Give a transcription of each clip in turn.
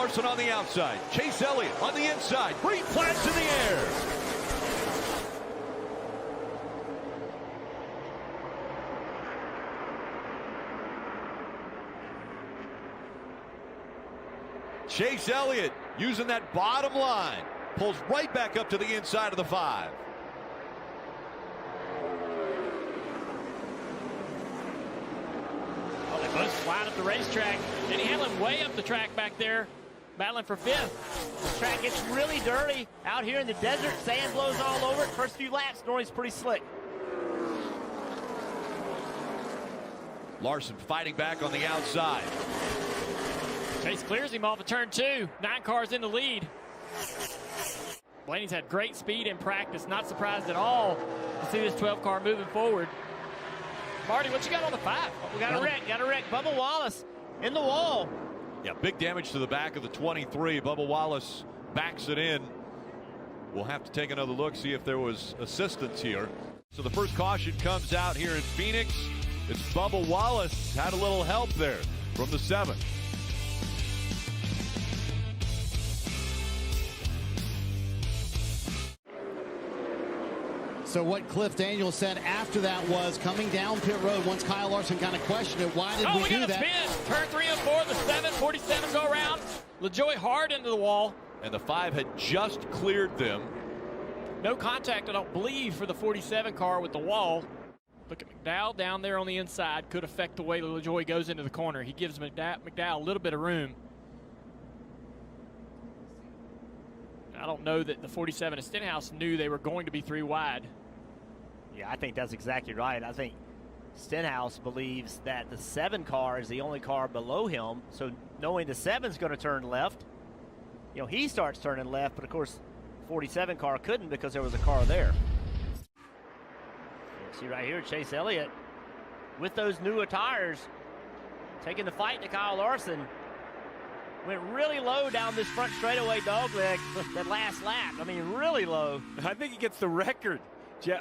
Larson on the outside. Chase Elliott on the inside. Green flags in the air. Chase Elliott using that bottom line. Pulls right back up to the inside of the 5. Oh, they both flying up the racetrack. Denny Hamlin way up the track back there, battling for 5th. The track gets really dirty out here in the desert. Sand blows all over it. First few laps, Norrie's pretty slick. Larson fighting back on the outside. Chase clears him off of turn 2. 9 cars in the lead. Blaney's had great speed in practice. Not surprised at all to see this 12 car moving forward. Marty, what you got on the 5? We got a wreck. Bubba Wallace in the wall. Yeah, big damage to the back of the 23. Bubba Wallace backs it in. We'll have to take another look, see if there was assistance here. So the first caution comes out here in Phoenix. It's Bubba Wallace. Had a little help there from the 7. So what Cliff Daniels said after that was coming down pit road, once Kyle Larson kind of questioned it, why did we do that? Spin. Turn 3 and 4, the 7, 47 go around. LaJoie hard into the wall. And the 5 had just cleared them. No contact, I don't believe, for the 47 car with the wall. Look at McDowell down there on the inside. Could affect the way LaJoie goes into the corner. He gives McDowell a little bit of room. I don't know that the 47 at Stenhouse knew they were going to be 3 wide. Yeah, I think that's exactly right. I think Stenhouse believes that the 7 car is the only car below him. So knowing the 7's going to turn left, he starts turning left. But, of course, 47 car couldn't because there was a car there. See right here, Chase Elliott with those newer tires taking the fight to Kyle Larson. Went really low down this front straightaway dogleg that last lap. I mean, really low. I think he gets the record.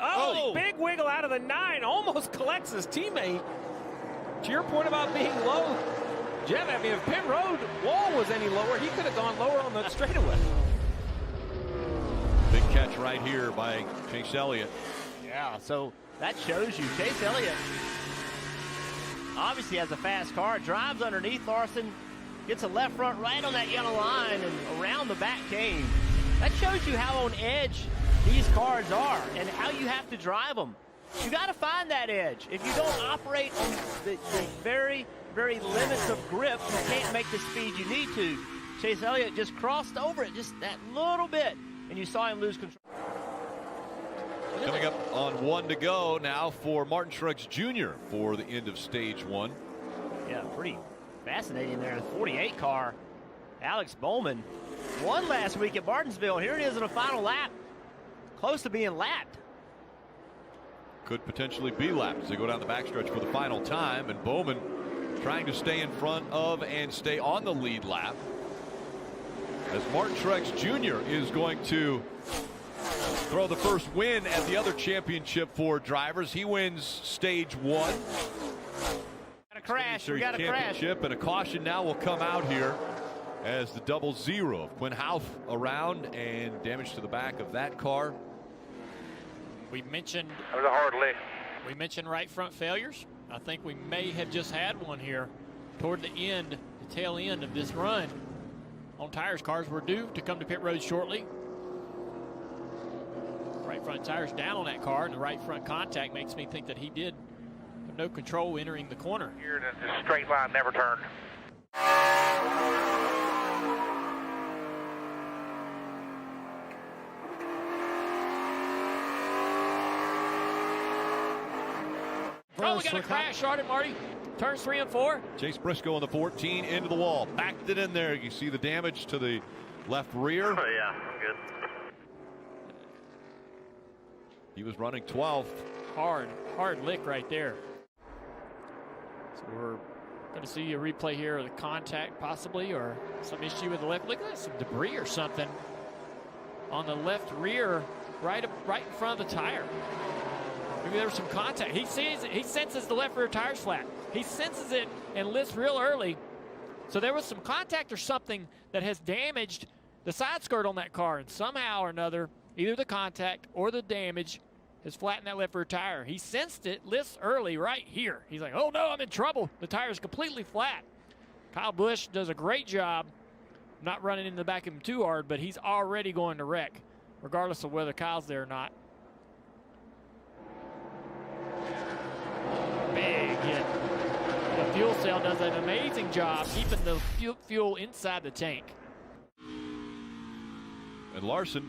Oh, big wiggle out of the 9. Almost collects his teammate. To your point about being low, Jeff, I mean, if pit road wall was any lower, he could have gone lower on the straightaway. Big catch right here by Chase Elliott. Yeah, so that shows you Chase Elliott obviously has a fast car, drives underneath Larson, gets a left front right on that yellow line and around the back came. That shows you how on edge these cars are and how you have to drive them. You got to find that edge. If you don't operate on the very, very limits of grip, you can't make the speed you need to. Chase Elliott just crossed over it just that little bit, and you saw him lose control. Coming up on 1 to go now for Martin Truex Jr. for the end of stage 1. Yeah, pretty fascinating there. The 48 car, Alex Bowman, won last week at Martinsville. Here it is in a final lap. Close to being lapped. Could potentially be lapped as they go down the backstretch for the final time. And Bowman trying to stay in front of and stay on the lead lap. As Martin Truex Jr. is going to throw the first win at the other championship for drivers. He wins stage 1. Got a crash. We got a crash. And a caution now will come out here as the 0 of Quinn Houff around and damage to the back of that car. We mentioned That was a hard lick. We mentioned right front failures. I think we may have just had one here toward the end, the tail end of this run. On tires, cars were due to come to pit road shortly. Right front tires down on that car, and the right front contact makes me think that he did have no control entering the corner. Here, the straight line never turned. Oh, we got a crash, started, Marty. Turns 3 and 4. Chase Briscoe on the 14 into the wall. Backed it in there. You see the damage to the left rear. Oh, yeah, I'm good. He was running 12th. Hard lick right there. So we're going to see a replay here of the contact possibly, or some issue with the left. Look at that, some debris or something on the left rear, right in front of the tire. Maybe there was some contact. He sees it. He senses the left rear tire's flat. He senses it and lifts real early. So there was some contact or something that has damaged the side skirt on that car, and somehow or another, either the contact or the damage has flattened that left rear tire. He sensed it this early right here. He's like, oh no, I'm in trouble. The tire is completely flat. Kyle Busch does a great job not running in the back of him too hard, but he's already going to wreck, regardless of whether Kyle's there or not. Big hit. The fuel cell does an amazing job keeping the fuel inside the tank. And Larson,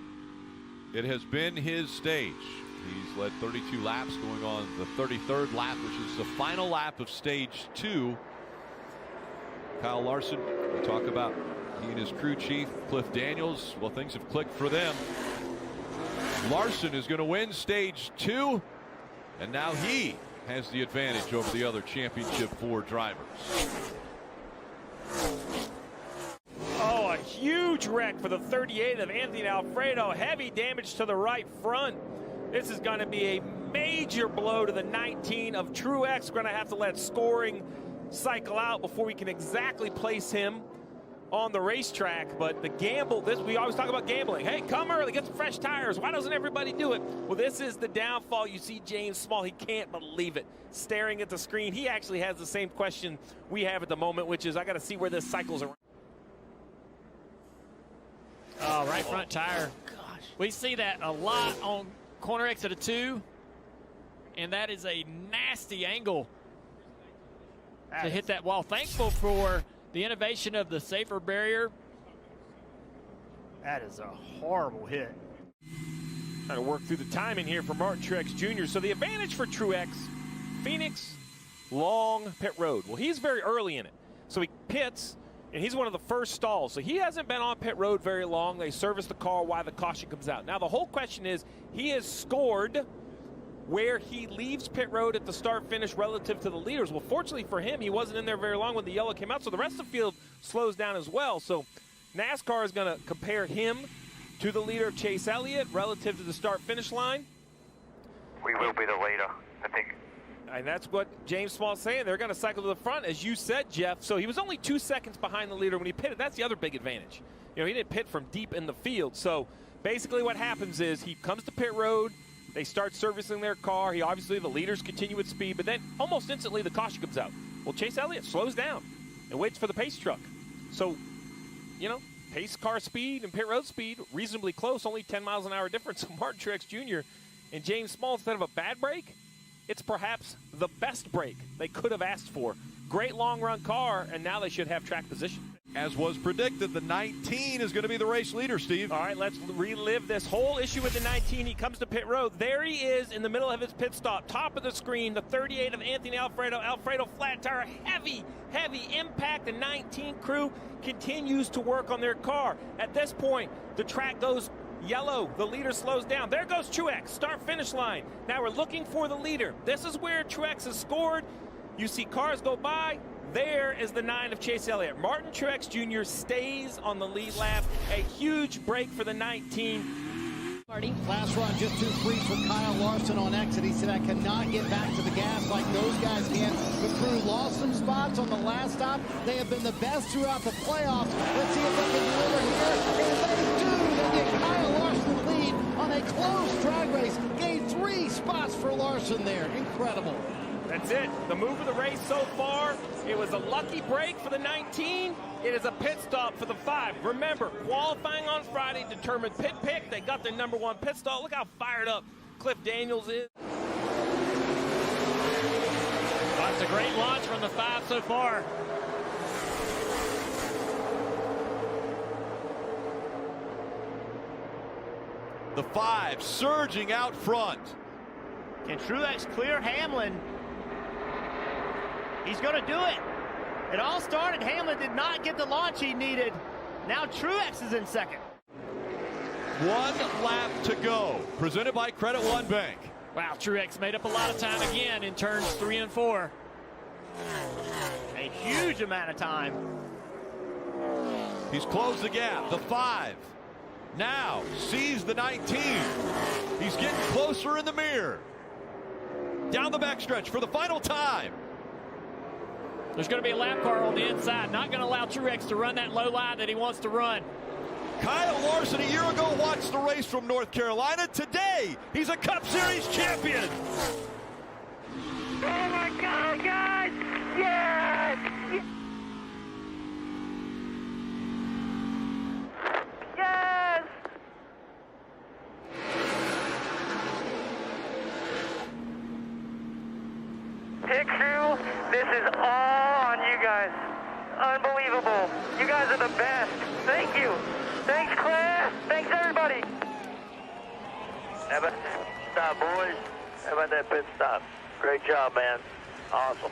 it has been his stage. He's led 32 laps, going on the 33rd lap, which is the final lap of stage 2. Kyle Larson, we talk about he and his crew chief, Cliff Daniels. Well, things have clicked for them. Larson is going to win stage 2, and now he has the advantage over the other championship 4 drivers. Oh, a huge wreck for the 38 of Anthony Alfredo. Heavy damage to the right front. This is going to be a major blow to the 19 of Truex. We're going to have to let scoring cycle out before we can exactly place him on the racetrack. But the gamble, we always talk about gambling. Hey, come early, get some fresh tires. Why doesn't everybody do it? Well, this is the downfall. You see James Small, he can't believe it. Staring at the screen, he actually has the same question we have at the moment, which is, I got to see where this cycles around. Oh, right front tire. Gosh. We see that a lot on corner exit of 2, and that is a nasty angle to hit that wall. Thankful for the innovation of the safer barrier. That is a horrible hit. Trying to work through the timing here for Martin Truex Jr. So the advantage for Truex, Phoenix, long pit road. Well, he's very early in it. So he pits, and he's one of the first stalls. So he hasn't been on pit road very long. They service the car while the caution comes out. Now the whole question is, he has scored where he leaves pit road at the start finish relative to the leaders. Well, fortunately for him, he wasn't in there very long when the yellow came out, so the rest of the field slows down as well. So NASCAR is going to compare him to the leader of Chase Elliott relative to the start finish line. We will be the leader, I think. And that's what James Small's saying. They're going to cycle to the front, as you said, Jeff. So he was only 2 seconds behind the leader when he pitted. That's the other big advantage. You know, he didn't pit from deep in the field. So basically what happens is he comes to pit road. They start servicing their car. Obviously, the leaders continue with speed, but then almost instantly the caution comes out. Well, Chase Elliott slows down and waits for the pace truck. So, you know, pace car speed and pit road speed reasonably close, only 10 miles an hour difference. So Martin Truex Jr. and James Small, instead of a bad break, it's perhaps the best break they could have asked for. Great long-run car, and now they should have track position. As was predicted, the 19 is going to be the race leader, Steve. All right, let's relive this whole issue with the 19. He comes to pit road. There he is in the middle of his pit stop. Top of the screen, the 38 of Anthony Alfredo. Alfredo flat tire, heavy impact. The 19 crew continues to work on their car. At this point, the track goes yellow. The leader slows down. There goes Truex, start-finish line. Now we're looking for the leader. This is where Truex has scored. You see cars go by. There is the 9 of Chase Elliott. Martin Truex Jr. stays on the lead lap. A huge break for the 19. Last run, just 2 freaks with Kyle Larson on exit. He said, I cannot get back to the gas like those guys can. The crew lost some spots on the last stop. They have been the best throughout the playoffs. Let's see if they can deliver here. And they do. They get Kyle Larson the lead on a close drag race. Gained 3 spots for Larson there. Incredible. That's it. The move of the race so far. It was a lucky break for the 19. It is a pit stop for the 5. Remember, qualifying on Friday determined pit pick. They got their #1 pit stop. Look how fired up Cliff Daniels is. That's a great launch from the 5 so far. The 5 surging out front. Can Truex clear Hamlin? He's going to do it. It all started. Hamlin did not get the launch he needed. Now Truex is in second. 1 lap to go. Presented by Credit One Bank. Wow, Truex made up a lot of time again in turns 3 and 4. A huge amount of time. He's closed the gap. The 5 now sees the 19. He's getting closer in the mirror. Down the backstretch for the final time. There's going to be a lap car on the inside. Not going to allow Truex to run that low line that he wants to run. Kyle Larson a year ago watched the race from North Carolina. Today, he's a Cup Series champion. Oh my God, guys! Yes! Yes! Pit crew, this is all on you guys. Unbelievable. You guys are the best. Thank you. Thanks, Claire. Thanks, everybody. How about that stop, boys? How about that pit stop? Great job, man. Awesome.